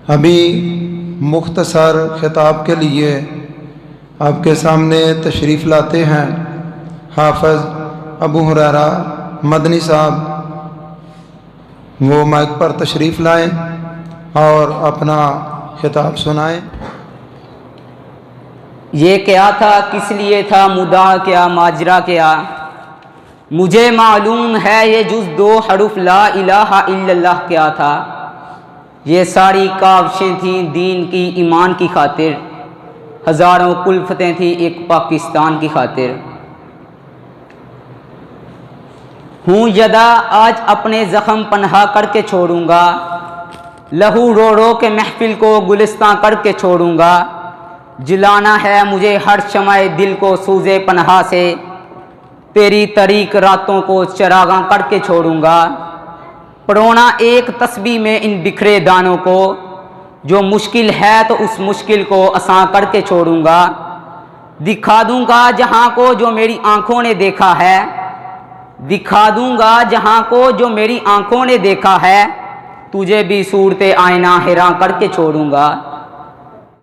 ابھی مختصر خطاب کے لیے آپ کے سامنے تشریف لاتے ہیں حافظ ابو ہریرہ مدنی صاحب۔ وہ مائک پر تشریف لائیں اور اپنا خطاب سنائیں۔ یہ کیا تھا، کس لیے تھا، مدعا کیا، ماجرا کیا؟ مجھے معلوم ہے یہ جز دو حرف لا الہ الا اللہ کیا تھا۔ یہ ساری کاوشیں تھیں دین کی، ایمان کی خاطر، ہزاروں کلفتیں تھیں ایک پاکستان کی خاطر۔ ہوں یدا آج اپنے زخم پنہا کر کے چھوڑوں گا، لہو رو رو کے محفل کو گلستاں کر کے چھوڑوں گا۔ جلانا ہے مجھے ہر شمع دل کو سوزے پنہا سے، تیری طریق راتوں کو چراغاں کر کے چھوڑوں گا۔ پرونا ایک تسبیح میں ان بکھرے دانوں کو، جو مشکل ہے تو اس مشکل کو آساں کر کے چھوڑوں گا۔ دکھا دوں گا جہاں کو جو میری آنکھوں نے دیکھا ہے، دکھا دوں گا جہاں کو جو میری آنکھوں نے دیکھا ہے، تجھے بھی صورت آئینہ حیراں کر کے چھوڑوں گا۔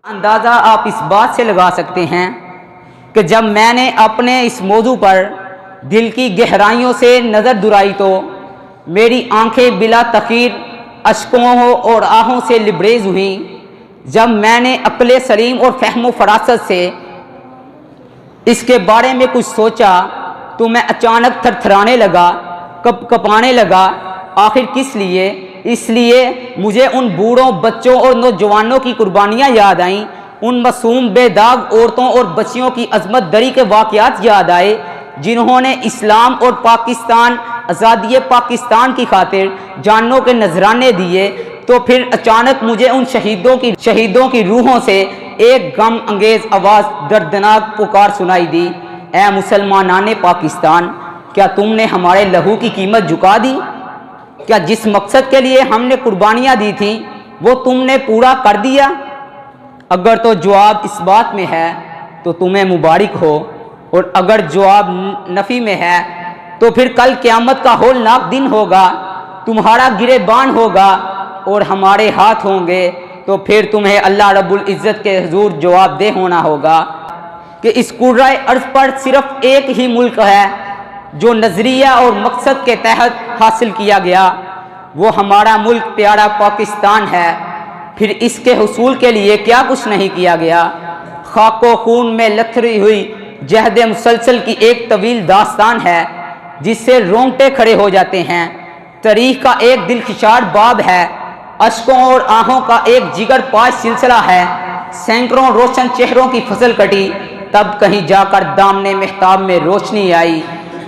اندازہ آپ اس بات سے لگا سکتے ہیں کہ جب میں نے اپنے اس موضوع پر دل کی گہرائیوں سے نظر درائی تو میری آنکھیں بلا تاخیر اشکوں اور آہوں سے لبریز ہوئیں۔ جب میں نے عقل سلیم اور فہم و فراست سے اس کے بارے میں کچھ سوچا تو میں اچانک تھر تھرانے لگا، کپ کپانے لگا۔ آخر کس لیے؟ اس لیے مجھے ان بوڑھوں، بچوں اور نوجوانوں کی قربانیاں یاد آئیں، ان معصوم بے داغ عورتوں اور بچیوں کی عظمت دری کے واقعات یاد آئے، جنہوں نے اسلام اور پاکستان، آزادی پاکستان کی خاطر جانوں کے نذرانے دیے۔ تو پھر اچانک مجھے ان شہیدوں کی روحوں سے ایک غم انگیز آواز، دردناک پکار سنائی دی، اے مسلمانان پاکستان، کیا تم نے ہمارے لہو کی قیمت جھکا دی؟ کیا جس مقصد کے لیے ہم نے قربانیاں دی تھیں وہ تم نے پورا کر دیا؟ اگر تو جواب اس بات میں ہے تو تمہیں مبارک ہو، اور اگر جواب نفی میں ہے تو پھر کل قیامت کا ہولناک دن ہوگا، تمہارا گریبان ہوگا اور ہمارے ہاتھ ہوں گے، تو پھر تمہیں اللہ رب العزت کے حضور جواب دہ ہونا ہوگا کہ اس کرۂ ارض پر صرف ایک ہی ملک ہے جو نظریہ اور مقصد کے تحت حاصل کیا گیا، وہ ہمارا ملک پیارا پاکستان ہے۔ پھر اس کے حصول کے لیے کیا کچھ نہیں کیا گیا؟ خاک و خون میں لتھڑی ہوئی جہد مسلسل کی ایک طویل داستان ہے جس سے رونگٹے کھڑے ہو جاتے ہیں، تاریخ کا ایک دلخشار باب ہے، اشکوں اور آہوں کا ایک جگر پاش سلسلہ ہے۔ سینکڑوں روشن چہروں کی فصل کٹی، تب کہیں جا کر دامن مہتاب میں روشنی آئی۔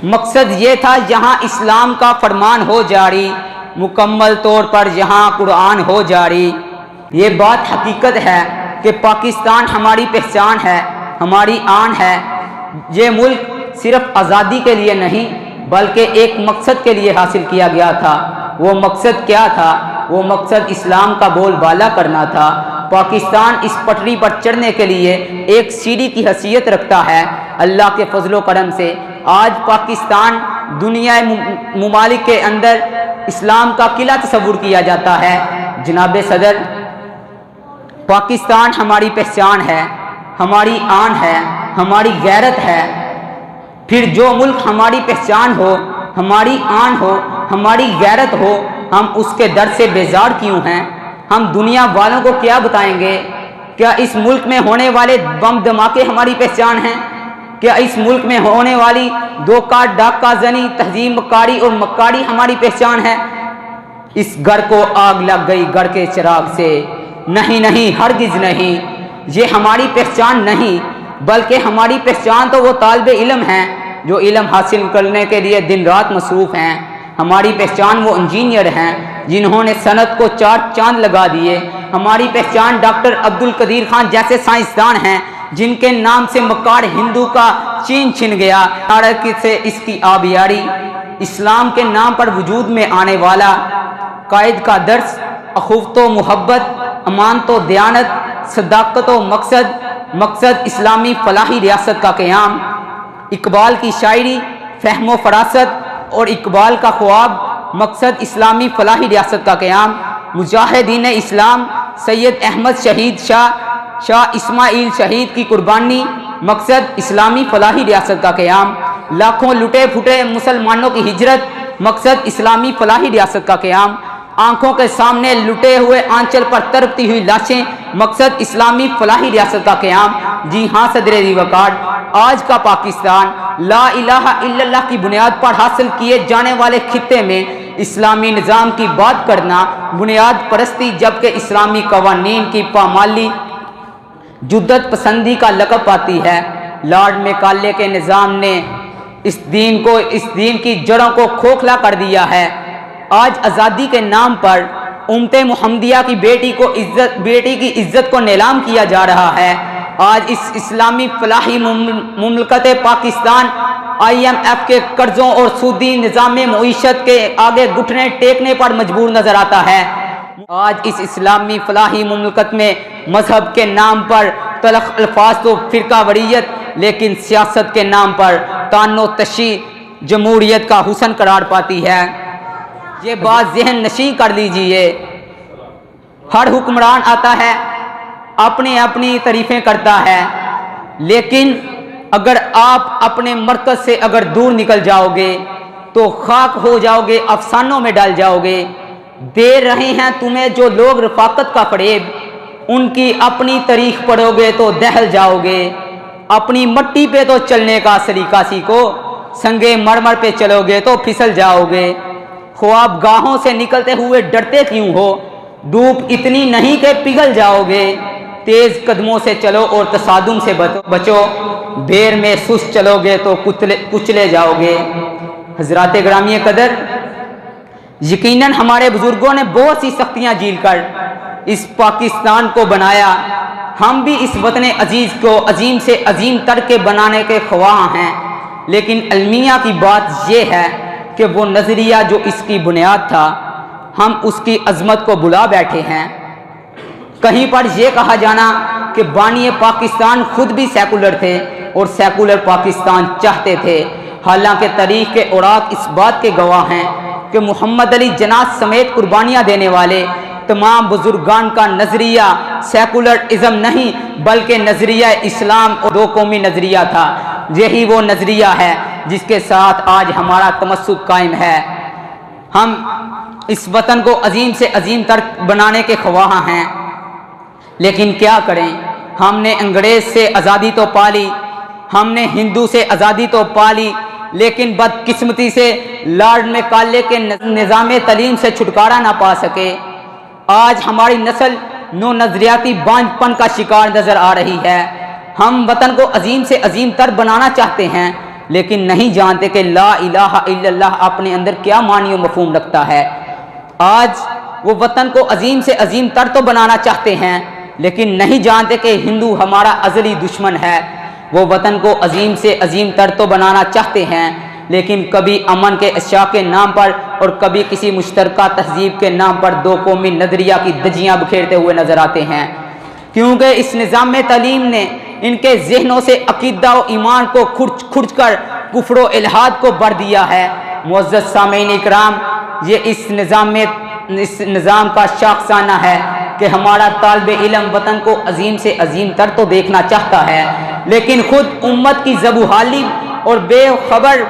مقصد یہ تھا یہاں اسلام کا فرمان ہو جاری، مکمل طور پر یہاں قرآن ہو جاری۔ یہ بات حقیقت ہے کہ پاکستان ہماری پہچان ہے، ہماری آن ہے۔ یہ ملک صرف آزادی کے لیے نہیں بلکہ ایک مقصد کے لیے حاصل کیا گیا تھا۔ وہ مقصد کیا تھا؟ وہ مقصد اسلام کا بول بالا کرنا تھا۔ پاکستان اس پٹری پر چڑھنے کے لیے ایک سیڑھی کی حیثیت رکھتا ہے۔ اللہ کے فضل و کرم سے آج پاکستان دنیا ممالک کے اندر اسلام کا قلعہ تصور کیا جاتا ہے۔ جناب صدر، پاکستان ہماری پہچان ہے، ہماری آن ہے، ہماری غیرت ہے۔ پھر جو ملک ہماری پہچان ہو، ہماری آن ہو، ہماری غیرت ہو، ہم اس کے در سے بیزار کیوں ہیں؟ ہم دنیا والوں کو کیا بتائیں گے؟ کیا اس ملک میں ہونے والے بم دھماکے ہماری پہچان ہیں؟ کیا اس ملک میں ہونے والی دھوکہ، ڈاکہ زنی، تہذیب مکاری اور مکاری ہماری پہچان ہے؟ اس گھر کو آگ لگ گئی گھر کے چراغ سے، نہیں نہیں، ہرگز نہیں، یہ ہماری پہچان نہیں، بلکہ ہماری پہچان تو وہ طالب علم ہیں جو علم حاصل کرنے کے لیے دن رات مصروف ہیں۔ ہماری پہچان وہ انجینئر ہیں جنہوں نے صنعت کو 4 چاند لگا دیے۔ ہماری پہچان ڈاکٹر عبدالقدیر خان جیسے سائنسدان ہیں جن کے نام سے مکار ہندو کا چین چھن گیا، عرق سے اس کی آبیاری۔ اسلام کے نام پر وجود میں آنے والا قائد کا درس، اخوت و محبت، امانت و دیانت، صداقت و مقصد اسلامی فلاحی ریاست کا قیام۔ اقبال کی شاعری، فہم و فراست اور اقبال کا خواب، مقصد اسلامی فلاحی ریاست کا قیام۔ مجاہدین اسلام سید احمد شہید شاہ اسماعیل شہید کی قربانی، مقصد اسلامی فلاحی ریاست کا قیام، لاکھوں لٹے پھٹے مسلمانوں کی ہجرت، مقصد اسلامی فلاحی ریاست کا قیام، آنکھوں کے سامنے لٹے ہوئے آنچل پر تڑپتی ہوئی لاشیں، مقصد اسلامی فلاحی ریاست کا قیام۔ جی ہاں صدر وقار، آج کا پاکستان لا الہ الا اللہ کی بنیاد پر حاصل کیے جانے والے خطے میں اسلامی نظام کی بات کرنا بنیاد پرستی، جبکہ اسلامی قوانین کی پامالی جدت پسندی کا لقب پاتی ہے۔ لارڈ میکالے کے نظام نے اس دین کی جڑوں کو کھوکھلا کر دیا ہے۔ آج آزادی کے نام پر امت محمدیہ کی بیٹی کی عزت کو نیلام کیا جا رہا ہے۔ آج اس اسلامی فلاحی مملکت پاکستان IMF کے قرضوں اور سودی نظام معیشت کے آگے گھٹنے ٹیکنے پر مجبور نظر آتا ہے۔ آج اس اسلامی فلاحی مملکت میں مذہب کے نام پر تلخ الفاظ تو فرقہ واریت، لیکن سیاست کے نام پر تانو تشی جمہوریت کا حسن قرار پاتی ہے۔ یہ بات ذہن نشین کر لیجئے، ہر حکمران آتا ہے اپنی تعریفیں کرتا ہے، لیکن اگر آپ اپنے مرکز سے اگر دور نکل جاؤ گے تو خاک ہو جاؤ گے، افسانوں میں ڈال جاؤ گے۔ دے رہے ہیں تمہیں جو لوگ رفاقت کا فریب، ان کی اپنی تاریخ پڑھو گے تو دہل جاؤ گے۔ اپنی مٹی پہ تو چلنے کا سلیقہ سیکھو، سنگے مرمر پہ چلو گے تو پھسل جاؤ گے۔ خواب گاہوں سے نکلتے ہوئے ڈرتے کیوں ہو، ڈوب اتنی نہیں کہ پگھل جاؤ گے۔ تیز قدموں سے چلو اور تصادم سے بچو، بھیڑ میں سست چلو گے تو کچلے جاؤ گے۔ حضرات گرامی قدر، یقیناً ہمارے بزرگوں نے بہت سی سختیاں جھیل کر اس پاکستان کو بنایا۔ ہم بھی اس وطن عزیز کو عظیم سے عظیم تر کے بنانے کے خواہاں ہیں، لیکن المیہ کی بات یہ ہے کہ وہ نظریہ جو اس کی بنیاد تھا، ہم اس کی عظمت کو بلا بیٹھے ہیں۔ کہیں پر یہ کہا جانا کہ بانی پاکستان خود بھی سیکولر تھے اور سیکولر پاکستان چاہتے تھے، حالانکہ تاریخ کے اوراق اس بات کے گواہ ہیں کہ محمد علی جناح سمیت قربانیاں دینے والے تمام بزرگان کا نظریہ سیکولر ازم نہیں بلکہ نظریہ اسلام اور دو قومی نظریہ تھا۔ یہی وہ نظریہ ہے جس کے ساتھ آج ہمارا تمسک قائم ہے۔ ہم اس وطن کو عظیم سے عظیم تر بنانے کے خواہاں ہیں، لیکن کیا کریں؟ ہم نے انگریز سے آزادی تو پالی، ہم نے ہندو سے آزادی تو پالی، لیکن بدقسمتی سے لارڈ میکالے کے نظام تعلیم سے چھٹکارا نہ پا سکے۔ آج ہماری نسل نو نظریاتی بانجھ پن کا شکار نظر آ رہی ہے۔ ہم وطن کو عظیم سے عظیم تر بنانا چاہتے ہیں، لیکن نہیں جانتے کہ لا الہ الا اللہ اپنے اندر کیا معنی و مفہوم رکھتا ہے۔ آج وہ وطن کو عظیم سے عظیم تر تو بنانا چاہتے ہیں، لیکن نہیں جانتے کہ ہندو ہمارا ازلی دشمن ہے۔ وہ وطن کو عظیم سے عظیم تر تو بنانا چاہتے ہیں، لیکن کبھی امن کے اشیاء کے نام پر اور کبھی کسی مشترکہ تہذیب کے نام پر دو قومی نظریہ کی دجیاں بکھیرتے ہوئے نظر آتے ہیں، کیونکہ اس نظام تعلیم نے ان کے ذہنوں سے عقیدہ و ایمان کو کھرچ کر کفر و الحاد کو بھر دیا ہے۔ معزز سامعین اکرام، یہ اس نظام کا شاخسانہ ہے کہ ہمارا طالب علم وطن کو عظیم سے عظیم تر تو دیکھنا چاہتا ہے، لیکن خود امت کی زبوحالی اور بے خبر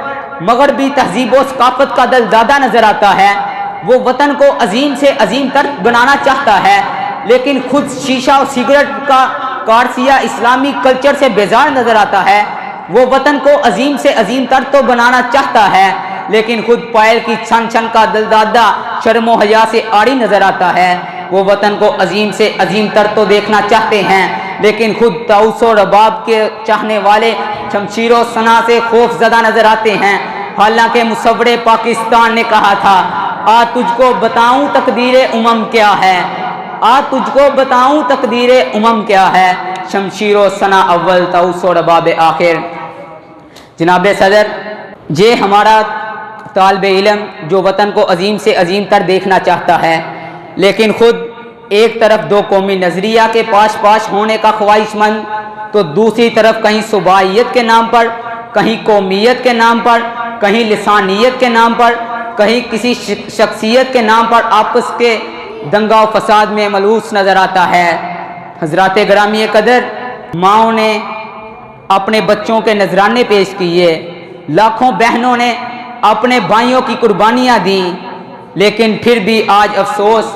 مغربی تہذیب و ثقافت کا دلدادہ نظر آتا ہے۔ وہ وطن کو عظیم سے عظیم تر بنانا چاہتا ہے، لیکن خود شیشہ اور سگریٹ کا کارسیہ اسلامی کلچر سے بیزار نظر آتا ہے۔ وہ وطن کو عظیم سے عظیم تر تو بنانا چاہتا ہے، لیکن خود پائل کی چھن چھن کا دلدادہ شرم و حیا سے آڑی نظر آتا ہے۔ وہ وطن کو عظیم سے عظیم تر تو دیکھنا چاہتے ہیں، لیکن خود طاؤس و رباب کے چاہنے والے شمشیر و سنا سے خوف زدہ نظر آتے ہیں۔ حالانکہ مصور پاکستان نے کہا تھا، آ تجھ کو بتاؤں تقدیر امم کیا ہے، آ تجھ کو بتاؤں تقدیر امم کیا ہے، شمشیر و سنا اول طاؤس و رباب آخر۔ جناب صدر، یہ ہمارا طالب علم جو وطن کو عظیم سے عظیم تر دیکھنا چاہتا ہے، لیکن خود ایک طرف دو قومی نظریہ کے پاش ہونے کا خواہش مند، تو دوسری طرف کہیں صوبائیت کے نام پر، کہیں قومیت کے نام پر، کہیں لسانیت کے نام پر، کہیں کسی شخصیت کے نام پر دنگا و فساد میں ملوث نظر آتا ہے۔ حضرات گرامی قدر، ماؤں نے اپنے بچوں کے نذرانے پیش کیے، لاکھوں بہنوں نے اپنے بھائیوں کی قربانیاں دیں، لیکن پھر بھی آج افسوس،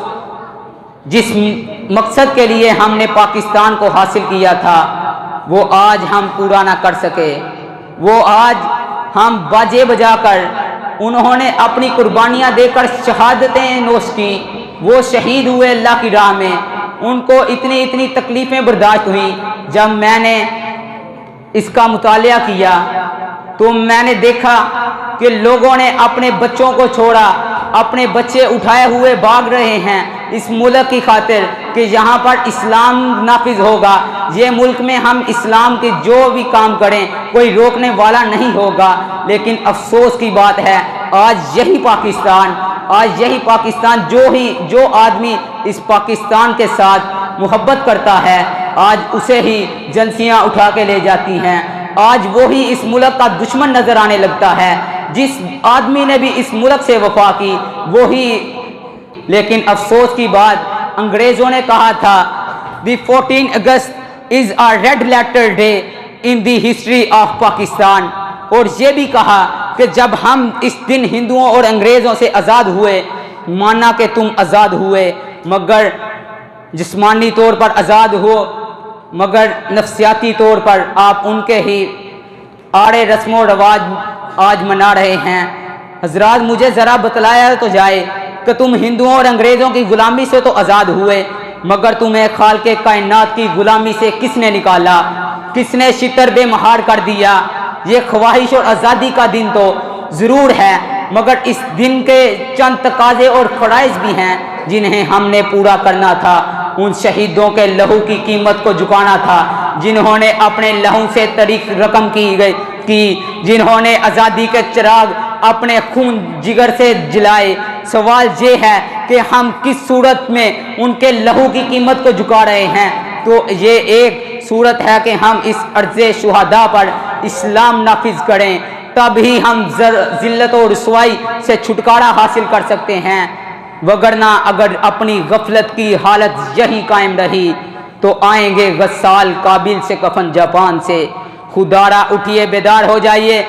جس مقصد کے لیے ہم نے پاکستان کو حاصل کیا تھا وہ آج ہم پورا نہ کر سکے۔ وہ آج ہم باجے بجا کر، انہوں نے اپنی قربانیاں دے کر شہادتیں نوش کی، وہ شہید ہوئے اللہ کی راہ میں، ان کو اتنی تکلیفیں برداشت ہوئیں۔ جب میں نے اس کا مطالعہ کیا تو میں نے دیکھا کہ لوگوں نے اپنے بچوں کو چھوڑا، اپنے بچے اٹھائے ہوئے بھاگ رہے ہیں اس ملک کی خاطر کہ یہاں پر اسلام نافذ ہوگا، یہ ملک میں ہم اسلام کے جو بھی کام کریں کوئی روکنے والا نہیں ہوگا۔ لیکن افسوس کی بات ہے، آج یہی پاکستان جو آدمی اس پاکستان کے ساتھ محبت کرتا ہے، آج اسے ہی جنسیاں اٹھا کے لے جاتی ہیں، آج وہی اس ملک کا دشمن نظر آنے لگتا ہے۔ جس آدمی نے بھی اس ملک سے وفا کی وہی، لیکن افسوس کی بات، انگریزوں نے کہا تھا دی 14 اگست از a red letter day in the history of Pakistan, اور یہ بھی کہا کہ جب ہم اس دن ہندوؤں اور انگریزوں سے آزاد ہوئے، مانا کہ تم آزاد ہوئے مگر جسمانی طور پر آزاد ہو، مگر نفسیاتی طور پر آپ ان کے ہی آڑے رسم و رواج آج منا رہے ہیں۔ حضرات مجھے ذرا بتلایا تو جائے کہ تم ہندوؤں اور انگریزوں کی غلامی سے تو آزاد ہوئے، مگر تمہیں خالق کائنات کی غلامی سے کس نے نکالا، کس نے شتر بے مہار کر دیا؟ یہ خواہش اور آزادی کا دن تو ضرور ہے، مگر اس دن کے چند تقاضے اور فرائض بھی ہیں جنہیں ہم نے پورا کرنا تھا۔ ان شہیدوں کے لہو کی قیمت کو جھکانا تھا جنہوں نے اپنے لہو سے تاریخ رقم کی، جنہوں نے آزادی کے چراغ اپنے خون جگر سے جلائے۔ سوال یہ ہے کہ ہم کس صورت میں ان کے لہو کی قیمت کو جھکا رہے ہیں؟ تو یہ ایک صورت ہے کہ ہم اس عرض شہداء پر اسلام نافذ کریں، تب ہی ہم ذلت و رسوائی سے چھٹکارا حاصل کر سکتے ہیں، وگرنہ اگر اپنی غفلت کی حالت یہی قائم رہی تو آئیں گے غسال کابل سے کفن جاپان سے۔ خدارا اٹھیے بیدار ہو جائیے،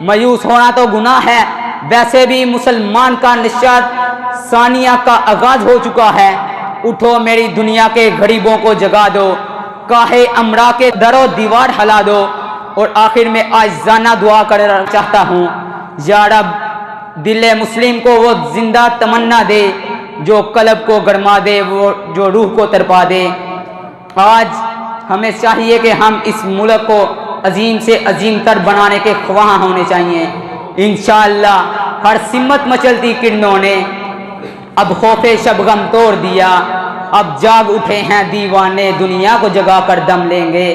مایوس ہونا تو گناہ ہے، ویسے بھی مسلمان کا نشاط ثانیہ کا آغاز ہو چکا ہے۔ اٹھو میری دنیا کے غریبوں کو جگا دو، کاہے امرا کے در و دیوار ہلا دو۔ اور آخر میں عاجزانہ دعا کرنا چاہتا ہوں، یا رب دل مسلم کو وہ زندہ تمنا دے جو قلب کو گرما دے، وہ جو روح کو تڑپا دے۔ آج ہمیں چاہیے کہ ہم اس ملک کو عظیم سے عظیم تر بنانے کے خواہاں ہونے چاہیے۔ انشاءاللہ ہر سمت مچلتی کرنوں نے اب خوف شبغم توڑ دیا، اب جاگ اٹھے ہیں دیوانے، دنیا کو جگا کر دم لیں گے۔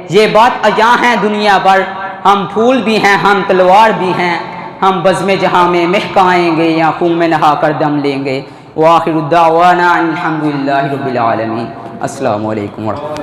یہ بات عیاں ہے دنیا پر، ہم پھول بھی ہیں ہم تلوار بھی ہیں، ہم بزم جہاں میں مہکائیں گے یا خون میں نہا کر دم لیں گے۔ وآخر الدعوانا الحمدللہ رب العالمین۔ السلام علیکم ورحمۃ اللہ۔